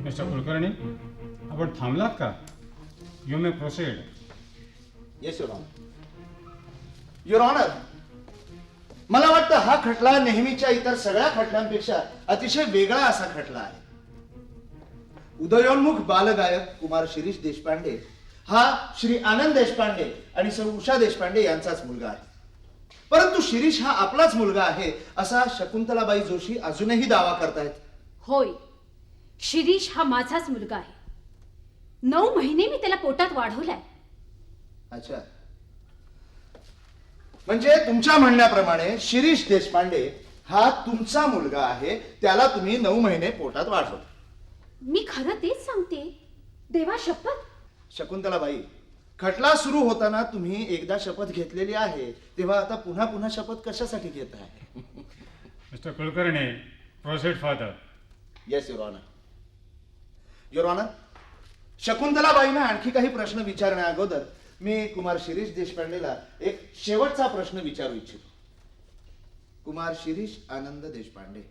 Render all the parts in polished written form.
Mister Kulkarni, आपण थांबलात का? You may proceed. Yes your honour. Your honour, मला वाटतं हा खटला नेहमीच्या इतर सगळ्या खटल्यांपेक्षा अतिशय वेगळा असा खटला आहे. उदयोन्मुख बालगायक कुमार शिरीष देशपांडे हा श्री आनंद देशपांडे आणि सौ उषा देशपांडे यांचाच मुलगा आहे. परंतु शिरीष हा आपलाच मुलगा आहे असा शकुंतलाबाई जोशी अजूनही दावा करतायत. होय, शिरीष हा माझाच मुलगा आहे. 9 महिने मी त्याला पोटात वाढवलाय. अच्छा, म्हणजे तुमच्या म्हणण्याप्रमाणे शिरीष देशपांडे हा तुमचा मुलगा आहे, त्याला तुम्ही 9 महिने पोटात वाढवलं. मी खरं तेच सांगते, देवा शपथ. शकुंतलाबाई, खटला सुरू होताना तुम्ही एकदा शपथ घेतलेली आहे, तेव्हा आता पुन्हा पुन्हा शपथ कशासाठी घेत आहे? Mister Kulkarni, proceed father. Yes your honour. Your honour, शकुंतलाबाईंना आणखी काही प्रश्न विचारण्या अगोदर मी कुमार शिरीष देशपांडेला एक शेवटचा प्रश्न विचारू इच्छितो. कुमार शिरीष आनंद देशपांडे,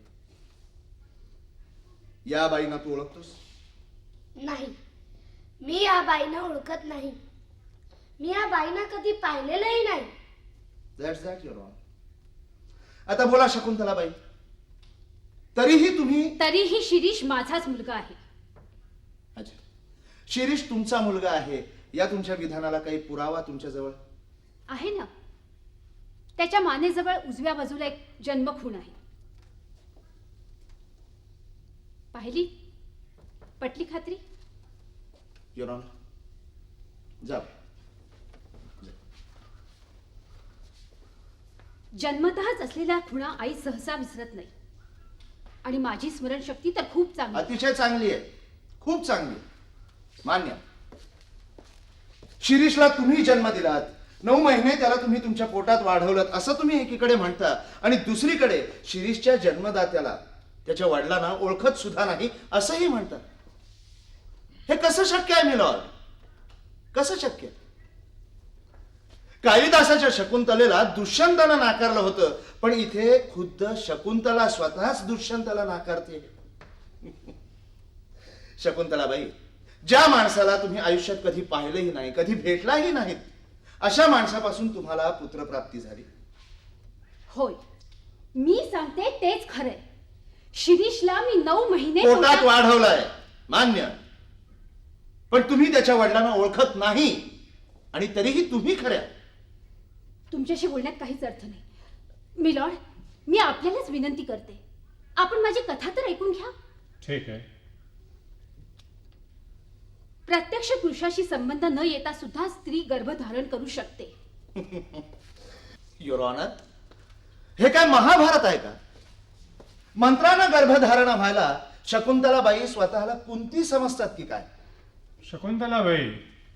या बाईंना तू ओळखतोस? नाही, मी या बाईंना ओळखत नाही. मी या बाईंना कधी पाहिलेलंही नाही. That's that your honour. आता बोला शकुंतलाबाई, तरीही शिरीष माझाच मुलगा आहे. अच्छा, शिरीष तुमचा मुलगा आहे या तुमच्या विधानाला काही पुरावा तुमच्याजवळ आहे ना? त्याच्या मानेजवळ उजव्या बाजूला एक जन्मखूण आहे. पाहिली? पटली खात्री? युअर ऑनर, जा. जन्मतःच असलेल्या खुणा आई सहसा विसरत नाही आणि माझी स्मरणशक्ती तर खूप चांगली. अतिशय चांगली आहे, खूप चांगली. मान्य. शिरीषला तुम्ही जन्म दिलात, 9 महिने त्याला तुम्ही तुमच्या पोटात वाढवलं असं तुम्ही एकीकडे म्हणता आणि दुसरीकडे शिरीषच्या जन्मदात्याला त्याच्या वडिलांना ओळखत सुद्धा नाही असंही म्हणता. हे कसं शक्य आहे मिलॉर्ड? कसं शक्य? कालिदासाच्या शकुंतलेला दुष्यंतानं नाकारलं होतं, पण इथे खुद्द शकुंतला स्वतःच दुष्यंताला नाकारते. शकुंतलाबाई, ज्या माणसाला तुम्ही आयुष्यात कधी पाहिलंही नाही, कधी भेटलाही नाहीत, अशा माणसापासून तुम्हाला पुत्रप्राप्ती झाली. होय, मी सांगते तेच खरंय. शिरीषला मी 9 महिने पोटात वाढवलाय, मान्य. पण तुम्ही त्याच्या वडिलांना ओळखत नाही आणि तरीही तुम्ही खऱ्या. तुमच्याशी बोलण्यात काहीच अर्थ नाही. मिलॉर्ड, मी आपल्यालाच विनंती करते, आपण माझी कथा तर ऐकून घ्या. ठीक आहे. प्रत्यक्ष पुरुषाशी संबंध न येता सुद्धा स्त्री गर्भधारण करू शकते. युअर ऑनर, हे काय महाभारत आहे का? मंत्रानं गर्भधारणा व्हायला शकुंतलाबाई स्वतःला कुंती समजतात की काय? शकुंतलाबाई,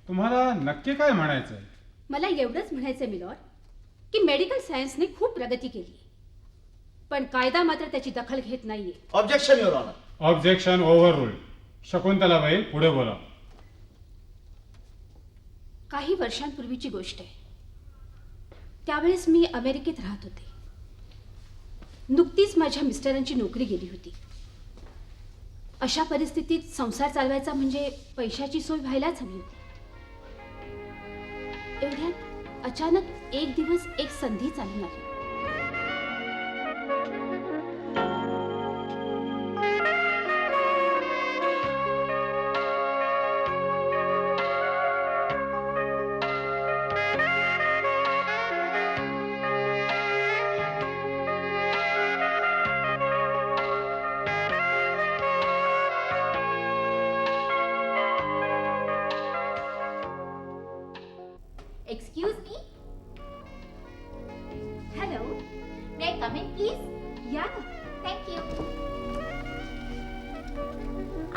तुम्हाला नक्की काय म्हणायचंय? मला एवढंच म्हणायचंय मिलॉर्ड की मेडिकल सायन्सने खूप प्रगती केली, पण कायदा मात्र त्याची दखल घेत नाहीये. Objection your honour. Objection overruled. शकुंतलाबाई, पुढे बोला. काही वर्षांपूर्वीची गोष्ट आहे. त्यावेळेस मी अमेरिकेत राहत होते. नुकतीच माझ्या मिस्टरांची नोकरी गेली होती. अशा परिस्थितीत संसार चालवायचा म्हणजे पैशाची सोय व्हायलाच हवी होती. एवढ्यात अचानक एक दिवस एक संधी चालून आली.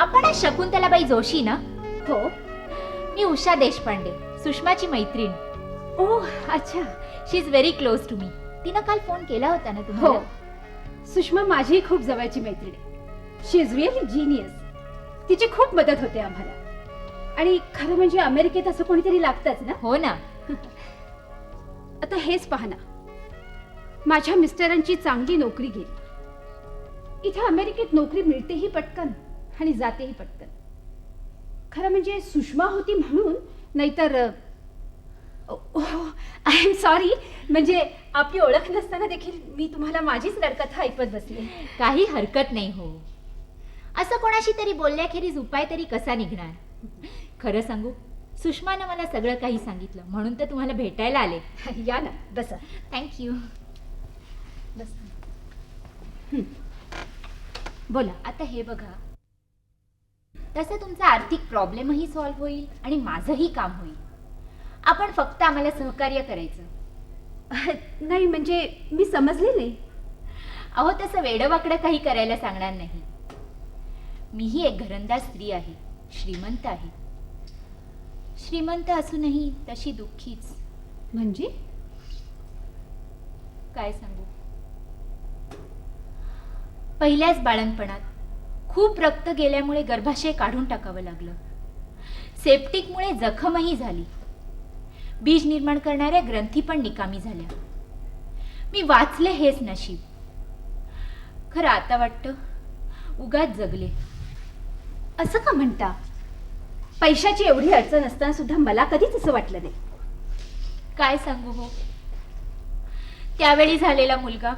आपण आज शकुंतलाबाई जोशी ना? हो. मी उषा देशपांडे, सुषमाची मैत्रीण. ओह अच्छा. She is very close to me. तिनं काल फोन केला होता ना हो. तुम्हाला? सुषमा माझी खूप जवळची मैत्रीण आहे. शी इज रिअली जीनियस. तिची खूप मदत होते आम्हाला. आणि खरं म्हणजे अमेरिकेत असं कोणीतरी लागतंच ना. हो ना. आता हेच पहा ना, माझ्या मिस्टरांची चांगली नोकरी गेली. इथे अमेरिकेत नोकरी मिळतेही पटकन आणि जातेही पटकन. खरं म्हणजे सुषमा होती म्हणून, नाहीतर आय एम सॉरी. म्हणजे आपली ओळख नसताना देखील मी तुम्हाला माझीच लडकथा ऐकवत बसले. काही हरकत नाही हो. असं कोणाशी तरी बोलण्याखेरीज उपाय तरी कसा निघणार? खरं सांगू, सुषमानं मला सगळं काही सांगितलं, म्हणून तर तुम्हाला भेटायला आले. या ना, बसा. थँक्यू. बसा. बोला. आता हे बघा, तसं तुमचा आर्थिक प्रॉब्लेमही सॉल्व्ह होईल आणि माझंही काम होईल. आपण फक्त आम्हाला सहकार्य करायचं. नाही म्हणजे मी समजले नाही. अहो, तसं वेडवाकडं काही करायला सांगणार नाही. मीही एक घरंदाज स्त्री आहे, श्रीमंत आहे. श्रीमंत असूनही तशी दुःखीच. म्हणजे काय सांगू. पहिल्याच बाळंतपणात खूप रक्त गेल्यामुळे गर्भाशय काढून टाकावं लागलं. सेप्टिकमुळे जखमही झाली. बीज निर्माण करणाऱ्या ग्रंथी पण निकामी झाल्या. मी वाचले हेच नशीब. खरं आता वाटतं उगाच जगले. असं का म्हणता? पैशाची एवढी अडचण असताना सुद्धा मला कधीच असं वाटलं नाही. काय सांगू हो. त्यावेळी झालेला मुलगा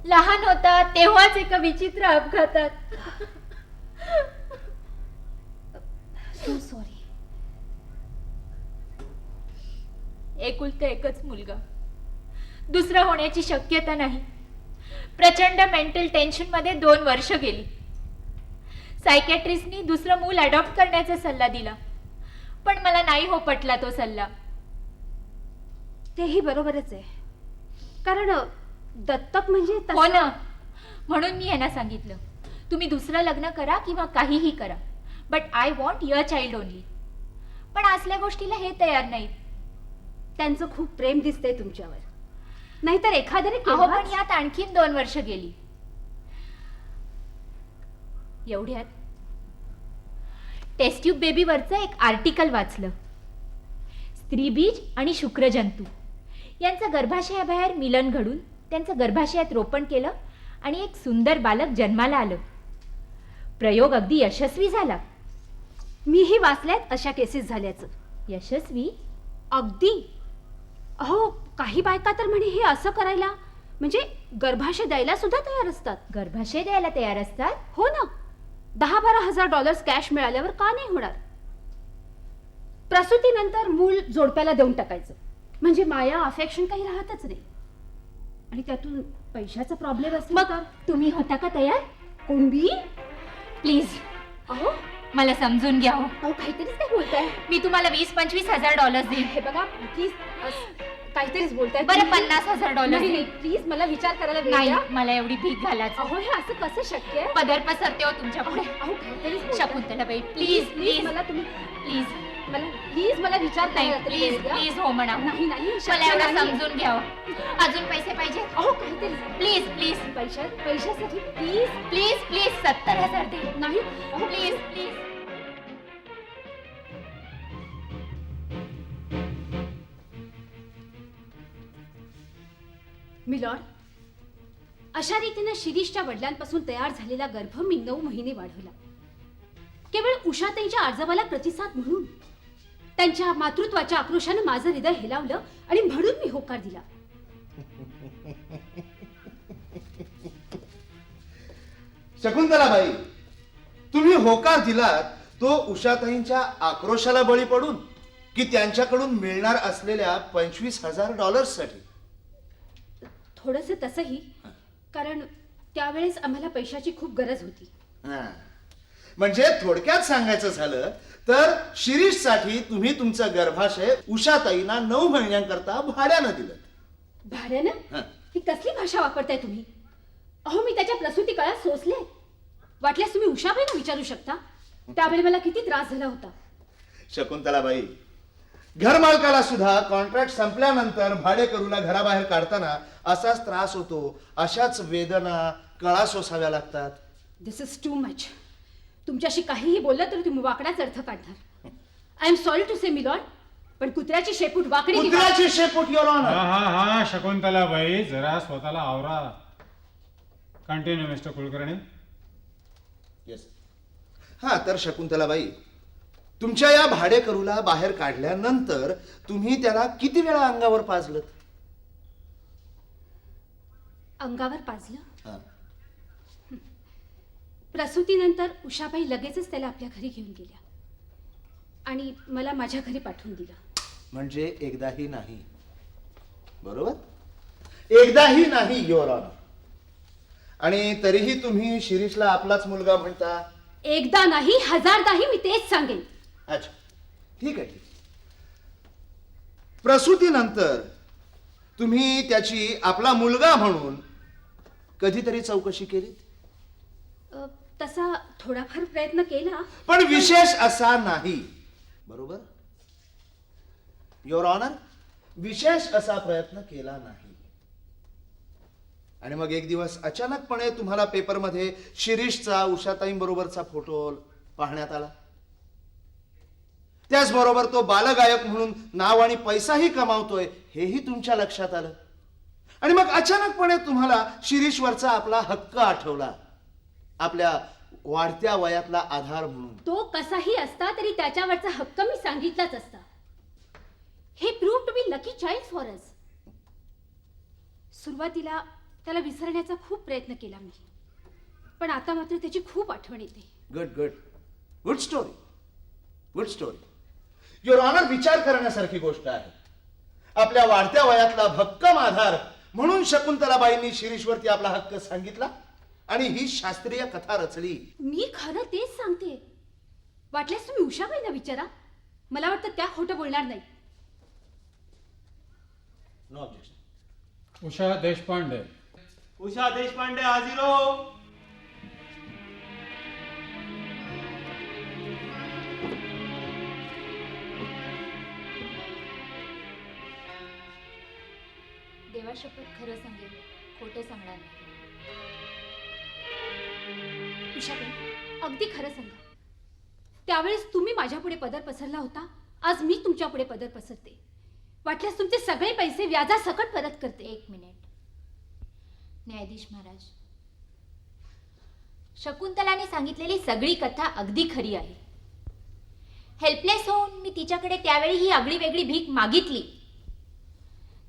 लहान होता तेव्हाच एका विचित्र अपघातात. So sorry. एकुलता एकच मुलगा. दुसरा होण्याची शक्यता नाही. प्रचंड मेंटल टेन्शन मध्ये 2 वर्ष गेली. सायकॅट्रिस्टनी दुसरं मूल अडॉप्ट करण्याचा सल्ला दिला, पण मला नाही हो पटला तो सल्ला. तेही बरोबरच आहे. कारण दत्तक म्हणजे हो तसं- ना. म्हणून मी यांना सांगितलं, तुम्ही दुसरं लग्न करा किंवा काहीही करा, but I want your child only. पण असल्या गोष्टीला हे तयार नाहीत. त्यांचं खूप प्रेम दिसतंय तुमच्यावर. नाहीतर एखाद्याने अहो, पण केव्हाच- यात आणखीन 2 वर्ष गेली. एवढ्यात टेस्ट ट्यूब बेबीवरचं एक आर्टिकल वाचलं. स्त्रीबीज आणि शुक्रजंतू यांचं गर्भाशयाबाहेर मिलन घडून त्यांचं गर्भाशयात रोपण केलं आणि एक सुंदर बालक जन्माला आलं. प्रयोग अगदी यशस्वी झाला. मीही वाचल्यात अशा केसेस झाल्याचं. यशस्वी? अगदी. अहो, काही बायका तर म्हणे हे असं करायला म्हणजे गर्भाशय द्यायला सुद्धा तयार असतात. गर्भाशय द्यायला तयार असतात? हो ना. $10-12,000 कॅश मिळाल्यावर का नाही होणार? प्रसूतीनंतर मूल जोडप्याला देऊन टाकायचं म्हणजे माया अफेक्शन काही राहतच नाही. आणि त्यातून पैशाचा प्रॉब्लेम असला मग तुम्ही होता का तयार? कोणबी? प्लीज अहो मला समजून घ्या हो. अहो काहीतरीच काय बोलताय. मी तुम्हाला $20-25,000 देईन. हे बघा प्लीज, काहीतरीच बोलताय. बरं, $50,000 नाही देईन. प्लीज, मला विचार करायला वेळ नाही, द्या. मला एवढी भीक घालाच. अहो हे असं कसं शक्य आहे? पदर पसरते हो तुमच्या पुढे. अहो काहीतरीच बोलताय. शकुंतलाबाई, प्लीज प्लीज मला तुम्ही प्लीज. प्लीज मला विचार नाही, करायला तरी प्लीज वेळ द्या. प्लीज हो म्हणा. नाही नाही मला शक्य एवढं नाही. समजून घ्या हो. अजून पैसे पाहिजे? अहो काहीतरी प्लीज प्लीज पैशासाठी प्लीज प्लीज प्लीज 70,000 दे. नाही. अहो प्लीज प्लीज. मिलॉर्ड, अशा रीतीने शिरीषच्या वडिलांपासून तयार झालेला गर्भ मी 9 महिने वाढवला. केवळ उषाताईच्या आर्जवाला प्रतिसाद म्हणून. त्यांच्या मातृत्वाच्या आक्रोशाने माझं हृदय हेलावलं आणि म्हणून मी होकार दिला. शकुंतलाबाई, तुम्ही होकार दिलात तो उषाताईंच्या आक्रोशाला बळी पडून की त्यांच्याकडून मिळणार असलेल्या $25,000 साठी? थोडंसं तसंही, कारण त्यावेळेस आम्हाला पैशाची खूप गरज होती. म्हणजे थोडक्यात सांगायचं झालं तर शिरीषसाठी तुम्ही तुमचं गर्भाशय उषाताईंना 9 महिन्यांकरता भाड्यानं दिलं. भाड्यानं? ही कसली भाषा वापरताय तुम्ही? अहो मी त्याच्या प्रसूती काळात सोसले. वाटल्यास तुम्ही उषाबाईंना विचारू शकता. त्यावेळी मला किती त्रास झाला होता. शकुंतलाबाई, घरमालकाला सुद्धा कॉन्ट्रॅक्ट संपल्यानंतर भाडेकरूला घराबाहेर काढताना असाच त्रास होतो. अशाच वेदना कळा सोसाव्या लागतात. This is too much. तुमच्याशी काहीही बोललं तरी तुम्ही वाकडाच अर्थ काढणार. I am sorry to say milord, पण कुत्र्याची शेपूट वाकडी निघाली. कुत्र्याची शेपूट युअर ऑनर. हा शकुंतलाबाई, जरा स्वतःला आवरा. Continue mister Kulkarni. येस. हा तर शकुंतलाबाई, तुमच्या या भाडेकरूला बाहेर काढल्यानंतर तुम्ही त्याला किती वेळा अंगावर पाजलं? अंगावर पाजलं. हा. प्रसूतीनंतर उषाबाई लगेचच त्याला आपल्या घरी घेऊन गेल्या आणि मला माझ्या घरी पाठवून दिलं. म्हणजे एकदाही नाही, बरोबर? एकदाही नाही युअर ऑनर. आणि तरीही तुम्ही शिरीषला आपलाच मुलगा म्हणता. एकदा नाही, हजारदाही मी तेच सांगेन. अच्छा, ठीक आहे. प्रसूतीनंतर तुम्ही त्याची आपला मुलगा म्हणून कधीतरी चौकशी केली? तसा थोडाफार प्रयत्न केला, पण विशेष असा नाही, बरोबर युअर ऑनर? विशेष असा प्रयत्न केला नाही. आणि मग एक दिवस अचानकपणे तुम्हाला पेपरमध्ये शिरीषचा उषाताईंबरोबरचा फोटो पाहण्यात आला. त्याचबरोबर तो बालगायक म्हणून नाव आणि पैसाही कमावतोय हेही तुमच्या लक्षात आलं. आणि मग अचानकपणे तुम्हाला शिरीषवरचा आपला हक्क आठवला, आपल्या वाढत्या वयातला आधार म्हणून. तो कसाही असता तरी त्याच्यावरचा हक्क मी सांगितलाच असता. हे prove to be lucky child for us. सुरुवातीला त्याला विसरण्याचा खूप प्रयत्न केला मी, पण आता मात्र त्याची खूप आठवण येते. Good good good story, good story. Your honour, विचार करण्यासारखी गोष्ट आहे. आपल्या वाढत्या वयातला भक्कम आधार म्हणून शकुंतलाबाईंनी शिरीषवरती आपला हक्क सांगितला आणि ही शास्त्रीय कथा रचली. मी खरं तेच सांगते. वाटल्यास तुम्ही उषाबाईंना विचारा. मला वाटतं त्या खोटं बोलणार नाही. No objection. उषा देशपांडे. उषा देशपांडे हाजिरो. देवा शपथ खरं सांगेल, खोटं सांगणार नाही. उषाबाई, अगदी खरं सांगा. त्यावेळेस तुम्ही माझ्या पुढे पदर पसरला होता. आज मी तुमच्या पुढे पदर पसरते. वाटल्यास तुमचे सगळे पैसे व्याजासकट परत करते. एक मिनिट. न्यायाधीश महाराज, शकुंतलाने सांगितलेली सगळी कथा अगदी खरी आहे. हेल्पलेस होऊन मी तिच्याकडे त्यावेळी ही आगळी वेगळी भीक मागितली.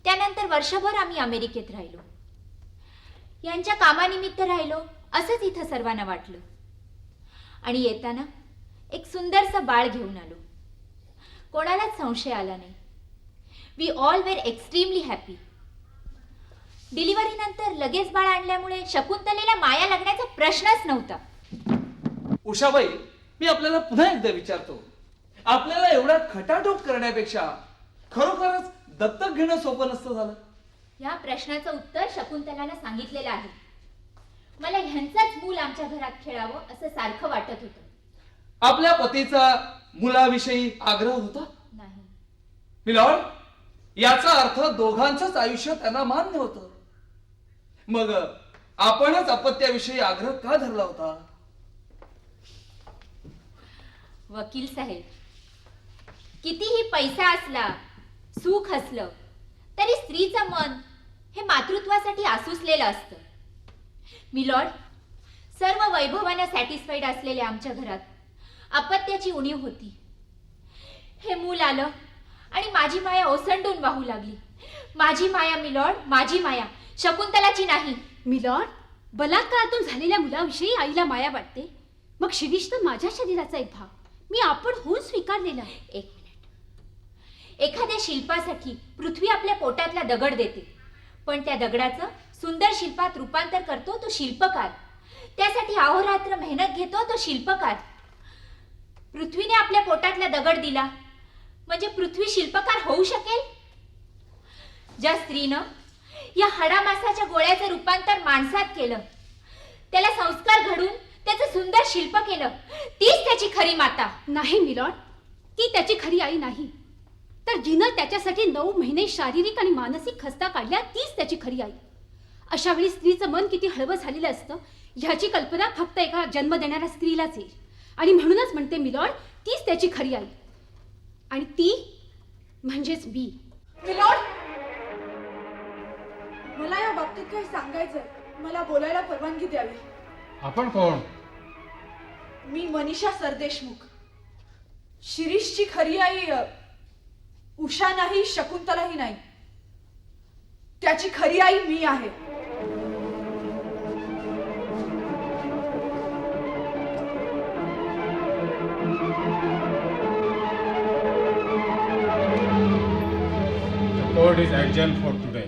त्यानंतर वर्षभर आम्ही अमेरिकेत राहिलो. यांच्या कामानिमित्त राहिलो असंच इथं सर्वांना वाटलं. आणि येताना एक सुंदरसं बाळ घेऊन आलो. कोणालाच संशय आला नाही. We all were extremely happy. Delivery नंतर लगेच बाळ आणल्यामुळे शकुंतलेला माया लागण्याचा प्रश्नच नव्हता. उषाबाई, मी आपल्याला पुन्हा एकदा विचारतो, आपल्याला एवढा खटाटोप करण्यापेक्षा खरोखरच दत्तक घेणं सोपं नसतं झालं? या प्रश्नाचं उत्तर शकुंतलाला सांगितलेलं आहे. मला ह्यांचाच मूल आमच्या घरात खेळावं असं सारखं वाटत होतं. आपल्या पतीचा मुलाविषयी आग्रह होता? नाही. मिलॉर्ड, याचा अर्थ दोघांचंच आयुष्य त्यांना मान्य होतं. मग आपणच अपत्याविषयी आग्रह का धरला होता? वकील साहेब, कितीही पैसा असला, सुख असलं तरी स्त्रीचं मन हे मातृत्वासाठी आसुसलेलं असतं. मिलॉर्ड, सर्व वैभवाने सॅटिस्फाईड असलेल्या आमच्या घरात अपत्याची उणीव होती. हे मूल आलं आणि माझी माया ओसंडून वाहू लागली. माझी माया मिलॉर्ड, माझी माया, शकुंतलाची नाही. मिलॉर्ड, बलात्कारातून झालेल्या मुलाविषयी आईला माया वाटते. मग शिरीष तर माझ्या शरीराचा एक भाग. मी आपण होऊन स्वीकारलेला आहे. एक मिनिट. एखाद्या शिल्पासाठी पृथ्वी आपल्या पोटातला दगड देते, पण त्या दगडाचं सुंदर शिल्पात रूपांतर करतो तो शिल्पकार. त्यासाठी अहोरात्र मेहनत घेतो तो शिल्पकार. पृथ्वीने आपल्या पोटातला दगड दिला म्हणजे पृथ्वी शिल्पकार होऊ शकेल? ज्या स्त्रीनं या हाडामासाच्या गोळ्याचं रूपांतर माणसात केलं, त्याला संस्कार घडून त्याचं सुंदर सुंदर शिल्प केलं, तीच त्याची खरी माता. नाही मिलॉर्ड, ती त्याची खरी आई नाही, तर जिनं त्याच्यासाठी 9 महिने शारीरिक आणि मानसिक खस्ता काढल्या तीच त्याची खरी आई. अशा वेळी स्त्रीचं मन किती हळवं झालेलं असतं ह्याची कल्पना फक्त एका जन्म देणाऱ्या स्त्रीलाच येईल. आणि म्हणूनच म्हणते मिलॉर्ड, तीच त्याची खरी आई, आणि ती म्हणजेच मी. मिलॉर्ड, मला या बाबतीत काही सांगायचंय. मला बोलायला परवानगी द्यावी. आपण कोण? मी मनीषा सरदेशमुख. शिरीषची खरी आई उषा नाही, शकुंतलाही नाही. त्याची खरी आई मी आहे. The court is adjourned for today.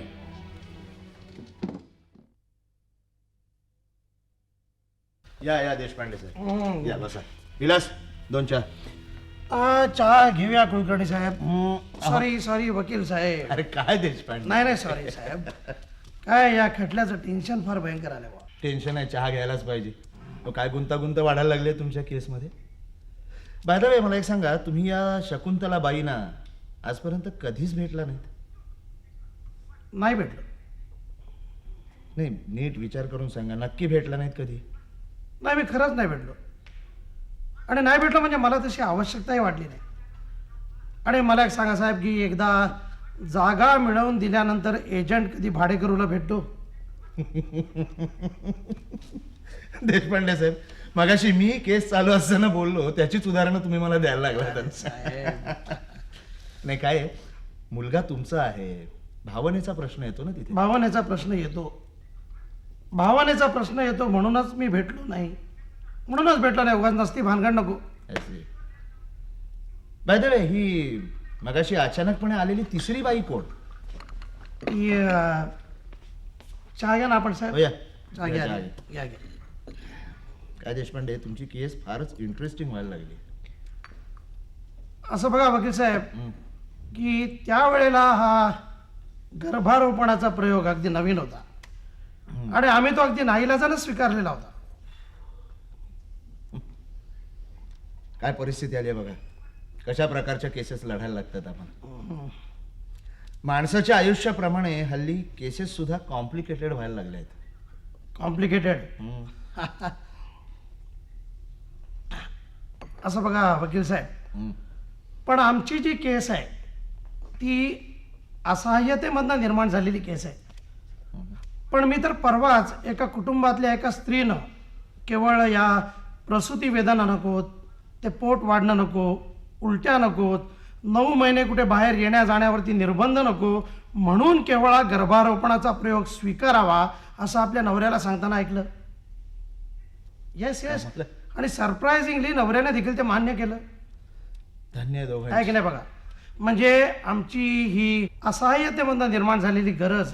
या देशपांडे सर, या बसा. विलास, 2 चहा. चहा घेऊया कुलकर्णी साहेब. सॉरी वकील साहेब. अरे काय देशपांडे? नाही सॉरी साहेब. काय या खटल्याचं टेन्शन फार भयंकर आलं बा. टेन्शन आहे, चहा घ्यायलाच पाहिजे. काय गुंतागुंत वाढायला लागले तुमच्या केसमध्ये. बाय द वे, मला एक सांगा, तुम्ही या शकुंतला बाईंना आजपर्यंत कधीच भेटला नाहीत? नाही भेटलो. नाही, नीट विचार करून सांगा, नक्की भेटला नाहीत कधी? नाही, मी खरंच नाही भेटलो. आणि नाही भेटलो म्हणजे मला तशी आवश्यकताही वाटली नाही. आणि मला एक सांगा साहेब, की एकदा जागा मिळवून दिल्यानंतर एजंट कधी भाडेकरूला भेटतो? देशपांडे साहेब, मगाशी मी केस चालू असताना बोललो, त्याचीच उदाहरणं तुम्ही मला द्यायला लागला. नाही, काय आहे, मुलगा तुमचा आहे, भावनेचा प्रश्न येतो ना तिथे. भावनेचा प्रश्न येतो. भावनेचा प्रश्न येतो म्हणूनच मी भेटलो नाही. म्हणूनच भेटलो नाही. उगाच नसती भानगड नको. बाय द वे, ही मगाशी अचानकपणे आलेली तिसरी बाई कोण? ती चहा घ्या ना आपण साहेब. या, चहा या, घ्या. चहा घ्या घ्या. काय देशपांडे, तुमची केस फारच इंटरेस्टिंग व्हायला लागली. असं बघा वकील साहेब, की त्यावेळेला हा गर्भारोपणाचा प्रयोग अगदी नवीन होता आणि आम्ही तो अगदी नाईलाजाने स्वीकारलेला होता. काय परिस्थिती आली आहे बघा, कशा प्रकारच्या केसेस लढायला लागतात आपण. माणसाच्या आयुष्याप्रमाणे हल्ली केसेस सुद्धा कॉम्प्लिकेटेड व्हायला लागल्या आहेत. कॉम्प्लिकेटेड. असं बघा वकील साहेब, पण आमची जी केस आहे ती असहाय्यतेमधनं निर्माण झालेली केस आहे. पण मी तर परवाच एका कुटुंबातल्या एका स्त्रीनं केवळ या प्रसूती वेदना नकोत, ते पोट वाढणं नको, उलट्या नकोत, 9 महिने कुठे बाहेर येण्या जाण्यावरती निर्बंध नको म्हणून केवळ गर्भारोपणाचा प्रयोग स्वीकारावा असं आपल्या नवऱ्याला सांगताना ऐकलं. Yes yes. आणि सरप्रायझिंगली नवऱ्याने देखील ते मान्य केलं. धन्य दोघं. आहे की नाही बघा. म्हणजे आमची ही असहाय्यतेमधनं निर्माण झालेली गरज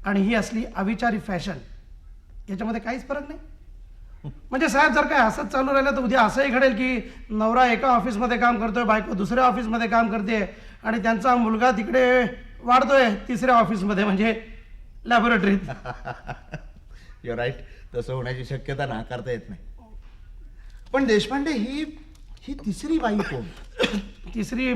आणि ही असली अविचारी फॅशन याच्यामध्ये काहीच फरक नाही. म्हणजे साहेब, जर काय असंच चालू राहिलं तर उद्या असंही घडेल की नवरा एका ऑफिसमध्ये काम करतोय, बायको दुसऱ्या ऑफिसमध्ये काम करते आणि त्यांचा मुलगा तिकडे वाढतोय 3ऱ्या ऑफिसमध्ये, म्हणजे लॅबोरेटरीत. You right. तसं होण्याची शक्यता नाकारता येत नाही. पण देशपांडे, ही तिसरी बाई कोण? तिसरी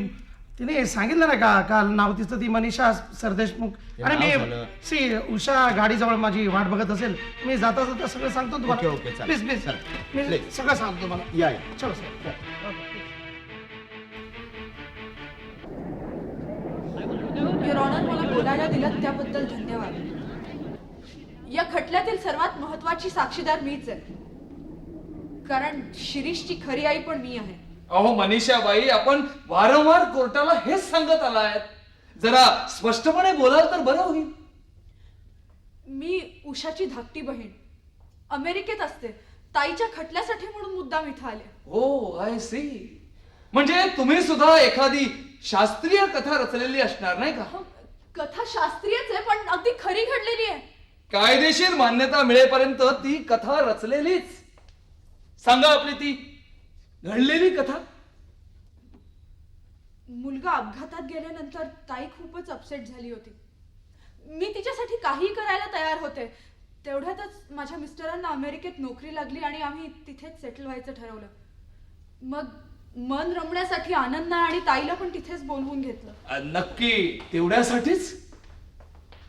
तिने सांगितलं ना का काल नाव तिचं, ती मनीषा सरदेशमुख. आणि नाव झालं. मी उषा गाडीजवळ माझी वाट बघत असेल, मी जाता जाता सगळं सांगतो तुम्हाला. ओके, चालेल. Please please me Please. सगळं सांगतो तुम्हाला. या. चलो सर. युअर ऑनर, मला बोलायला दिलं त्याबद्दल धन्यवाद. या खटल्यातील सर्वात महत्वाची साक्षीदार मीच आहे, कारण शिरीषची खरी आई पण मी आहे. अहो मनीषाबाई, आपण वारंवार कोर्टाला हेच सांगत आलायत. जरा स्पष्टपणे बोलाल तर बरं होईल. मी उषाची धाकटी बहीण अमेरिकेत असते. ताईच्या खटल्यासाठी म्हणून मुद्दाम इथं आले. ओ आय सी. म्हणजे तुम्ही सुद्धा एखादी शास्त्रीय कथा रचलेली असणार नाही का? कथा शास्त्रीयच आहे, पण अगदी खरी घडलेली आहे. कायदेशीर मान्यता मिळेपर्यंत ती कथा रचलेलीच. सांगा आपली ती घडलेली कथा. मुलगा अपघातात गेल्यानंतर ताई खूपच अपसेट झाली होती. मी तिच्यासाठी काहीही करायला तयार होते, तेवढ्यातच माझ्या मिस्टरांना अमेरिकेत नोकरी लागली आणि आम्ही तिथेच सेटल व्हायचं ठरवलं. मग मन रमण्यासाठी आनंदना आणि ताईला पण तिथेच बोलवून घेतलं. नक्की तेवढ्यासाठीच?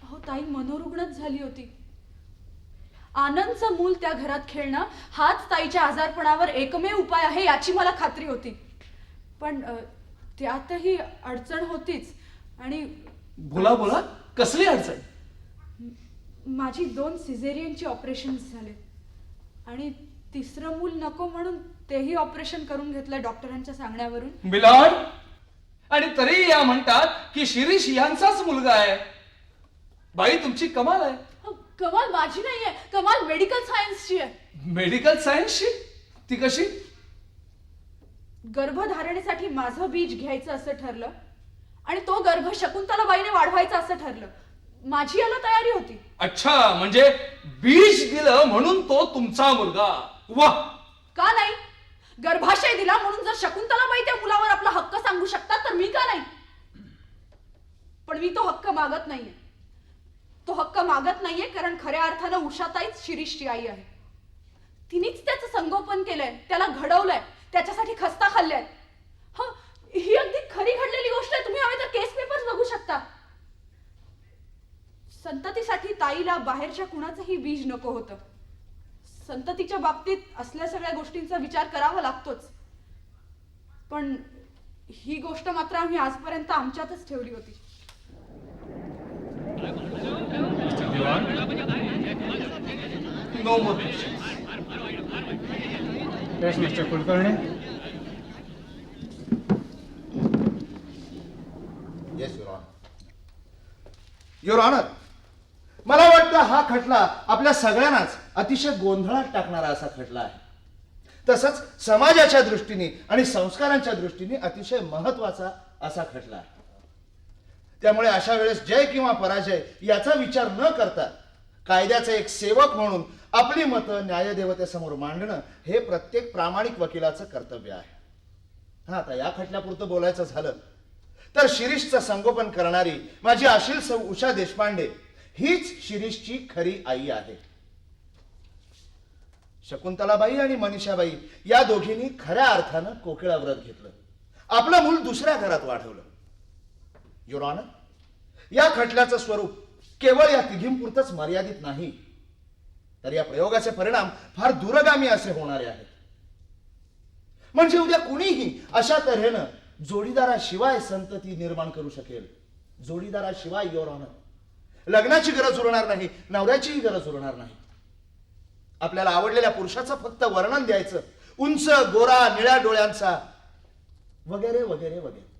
अहो ताई मनोरुग्णच झाली होती. आनंदचं मूल त्या घरात खेळणं हाच ताईच्या आजारपणावर एकमेव उपाय आहे याची मला खात्री होती. पण त्यातही अडचण होतीच. आणि बोला बोला, कसली अडचण? माझी 2 सिझेरियनची ऑपरेशन्स झाले आणि तिसरं मूल नको म्हणून तेही ऑपरेशन करून घेतलं डॉक्टरांच्या सांगण्यावरून. मिलॉर्ड, आणि तरी या म्हणतात की शिरीष यांचाच मुलगा आहे. बाई तुमची कमाल आहे. कमाल माझी नाहीये, कमाल मेडिकल सायन्सची आहे. मेडिकल सायन्सची? ती कशी? गर्भधारणेसाठी माझं बीज घ्यायचं असं ठरलं आणि तो गर्भ शकुंतलाबाईने वाढवायचा असं ठरलं. माझी याला तयारी होती. अच्छा, म्हणजे बीज दिलं म्हणून तो तुमचा मुलगा. वाह! का नाही? गर्भाशय दिला म्हणून जर शकुंतलाबाई त्या मुलावर आपला हक्क सांगू शकतात तर मी का नाही? पण मी तो हक्क मागत नाहीये. तो हक्क मागत नाहीये कारण खऱ्या अर्थानं उषाताईच शिरीषची आई आहे. तिनेच त्याचं संगोपन केलंय, त्याला घडवलंय, त्याच्यासाठी खस्ता खाल्ल्यात. हा, ही अगदी खरी घडलेली गोष्ट आहे. तुम्ही हवे तर केस पेपर्स बघू शकता. संततीसाठी ताईला बाहेरच्या कुणाचंही बीज नको होतं. संततीच्या बाबतीत असल्या सगळ्या गोष्टींचा विचार करावा लागतोच. पण ही गोष्ट मात्र आम्ही आजपर्यंत आमच्यातच ठेवली होती. Diwan, no more. Yes mister Kulkarni. Yes your honour. Your honour, मला वाटतं हा खटला आपल्या सगळ्यांनाच अतिशय गोंधळात टाकणारा असा खटला आहे. तसंच समाजाच्या दृष्टीने आणि संस्कारांच्या दृष्टीने अतिशय महत्वाचा असा खटला आहे. त्यामुळे अशा वेळेस जय किंवा पराजय याचा विचार न करता कायद्याचे एक सेवक म्हणून आपली मतं न्यायदेवतेसमोर मांडणं हे प्रत्येक प्रामाणिक वकिलाचं कर्तव्य आहे. हा, आता या खटल्यापुरतं बोलायचं झालं तर शिरीषचं संगोपन करणारी माझी आशील सौ उषा देशपांडे हीच शिरीषची खरी आई आहे. शकुंतलाबाई आणि मनीषाबाई या दोघींनी खऱ्या अर्थानं कोकिळा व्रत घेतलं. आपलं मूल दुसऱ्या घरात वाढवलं. युअर ऑनर, या खटल्याचं स्वरूप केवळ या तिघींपुरतंच मर्यादित नाही, तर या प्रयोगाचे परिणाम फार दूरगामी असे होणारे आहेत. म्हणजे उद्या कुणीही अशा तऱ्हेनं जोडीदाराशिवाय संतती निर्माण करू शकेल. जोडीदाराशिवाय युअर ऑनर लग्नाची गरज उरणार नाही, नवऱ्याचीही गरज उरणार नाही. आपल्याला आवडलेल्या पुरुषाचं फक्त वर्णन द्यायचं, उंच, गोरा, निळ्या डोळ्यांचा वगैरे वगैरे वगैरे.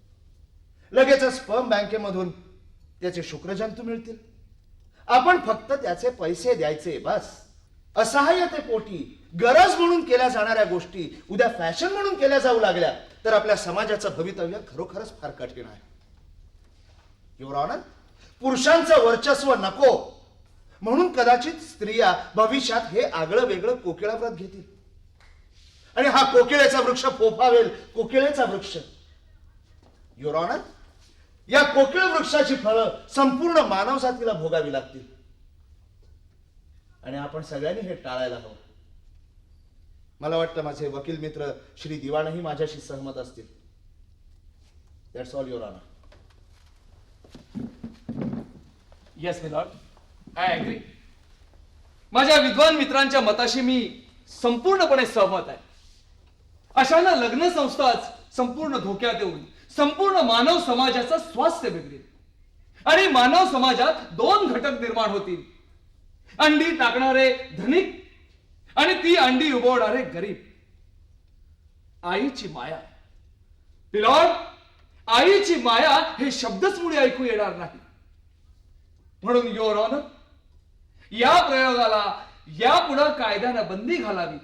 लगेचच स्पर्म बँकेमधून त्याचे शुक्रजंतू मिळतील. आपण फक्त त्याचे पैसे द्यायचे बस. असहाय्यतेपोटी गरज म्हणून केल्या जाणाऱ्या गोष्टी उद्या फॅशन म्हणून केल्या जाऊ लागल्या तर आपल्या समाजाचं भवितव्य खरोखरच फार कठीण आहे. युअर ऑनर, पुरुषांचं वर्चस्व नको म्हणून कदाचित स्त्रिया भविष्यात हे आगळं वेगळं कोकिळा व्रत घेतील आणि हा कोकिळेचा वृक्ष फोफावेल. कोकिळेचा वृक्ष. युअर ऑनर, या कोकिळ वृक्षाची फळं संपूर्ण मानवजातीला भोगावी लागतील आणि आपण सगळ्यांनी हे टाळायला हवं. मला वाटतं माझे वकील मित्र श्री दिवाणही माझ्याशी सहमत असतील. That's all your honour. Yes milord, I agree. माझ्या विद्वान मित्रांच्या मताशी मी संपूर्णपणे सहमत आहे. अशानं लग्न संस्थाच संपूर्ण धोक्यात येऊन संपूर्ण मानव समाजाचं स्वास्थ्य बिघडेल आणि मानव समाजात 2 घटक निर्माण होतील. अंडी टाकणारे धनिक आणि ती अंडी उबवणारे गरीब. आईची माया, मिलॉर्ड, आईची माया हे शब्दच मुळे ऐकू येणार नाही. म्हणून युअर ऑनर, या प्रयोगाला यापुढे कायद्यानं बंदी घालावी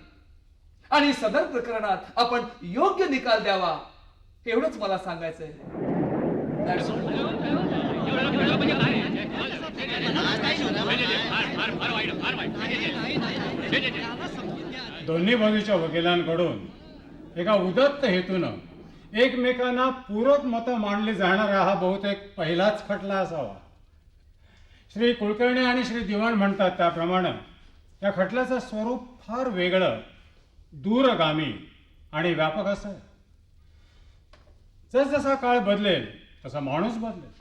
आणि सदर प्रकरणात आपण योग्य निकाल द्यावा एवढंच मला सांगायचंय. दोन्ही बाजूच्या वकिलांकडून एका उदत्त हेतूनं एकमेकांना पूरक मतं मांडली जाणारा हा बहुतेक पहिलाच खटला असावा. श्री कुलकर्णी आणि श्री दिवाण म्हणतात त्याप्रमाणे या खटल्याचं स्वरूप फार वेगळं, दूरगामी आणि व्यापक असं आहे. जसजसा काळ बदलेल तसा माणूस बदलेल,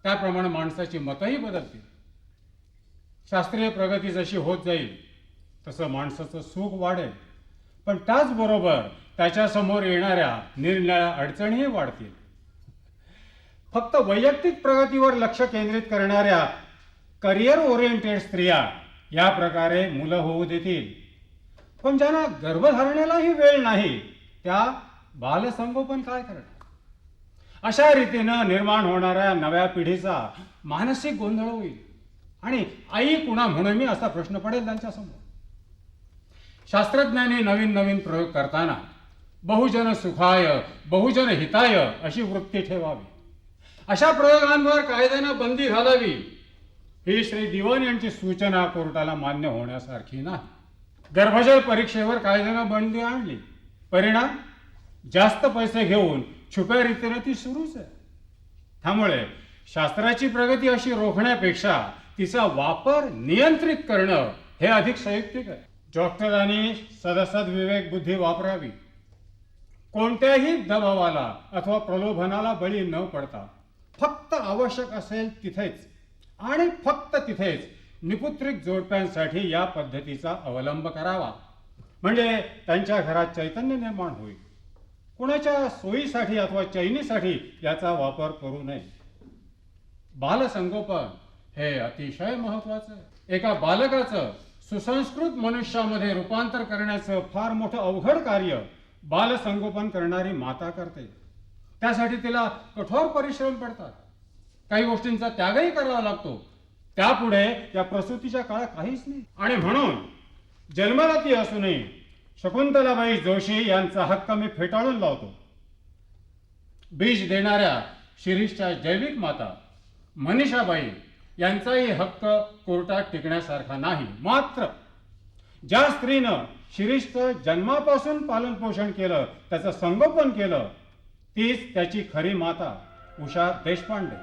त्याप्रमाणे माणसाची मतही बदलतील. शास्त्रीय प्रगती जशी होत जाईल तसं माणसाचं सुख वाढेल, पण त्याचबरोबर त्याच्यासमोर येणाऱ्या निरनिराळ्या अडचणीही वाढतील. फक्त वैयक्तिक प्रगतीवर लक्ष केंद्रित करणाऱ्या करिअर ओरिएंटेड स्त्रिया या प्रकारे मुलं होऊ देतील, पण ज्यांना गर्भधारणेलाही वेळ नाही त्या बालसंगोपन काय करणार? अशा रीतीनं निर्माण होणाऱ्या नव्या पिढीचा मानसिक गोंधळ होईल आणि आई कुणा म्हणून मी असा प्रश्न पडेल त्यांच्यासमोर. शास्त्रज्ञांनी नवीन नवीन प्रयोग करताना बहुजन सुखाय बहुजन हिताय अशी वृत्ती ठेवावी. अशा प्रयोगांवर कायद्यानं बंदी घालावी ही श्री दिवान यांची सूचना कोर्टाला मान्य होण्यासारखी नाही. गर्भजल परीक्षेवर कायद्यानं बंदी आणली, परिणाम जास्त पैसे घेऊन छुप्या रीतीने ती सुरूच आहे. त्यामुळे शास्त्राची प्रगती अशी रोखण्यापेक्षा तिचा वापर नियंत्रित करणं हे अधिक संयुक्तिक आहे. डॉक्टरांनी सदसद विवेक बुद्धी वापरावी. कोणत्याही दबावाला अथवा प्रलोभनाला बळी न पडता फक्त आवश्यक असेल तिथेच आणि फक्त तिथेच निपुत्रिक जोडप्यांसाठी या पद्धतीचा अवलंब करावा, म्हणजे त्यांच्या घरात चैतन्य निर्माण होईल. कोणाच्या सोयीसाठी अथवा चैनीसाठी याचा वापर करू नये. बालसंगोपन हे अतिशय महत्वाचं आहे. एका बालकाचं सुसंस्कृत मनुष्यामध्ये रूपांतर करण्याचं फार मोठं अवघड कार्य बालसंगोपन करणारी माता करते. त्यासाठी तिला कठोर परिश्रम पडतात, काही गोष्टींचा त्यागही करावा लागतो. त्यापुढे या प्रसूतीच्या काळात काहीच नाही. आणि म्हणून जन्मदाती असूनही शकुंतलाबाई जोशी यांचा हक्क मी फेटाळून लावतो. बीज देणाऱ्या शिरीषच्या जैविक माता मनीषाबाई यांचाही हक्क कोर्टात टिकण्यासारखा नाही. मात्र ज्या स्त्रीनं शिरीषचं जन्मापासून पालनपोषण केलं, त्याचं संगोपन केलं, तीच त्याची खरी माता उषा देशपांडे.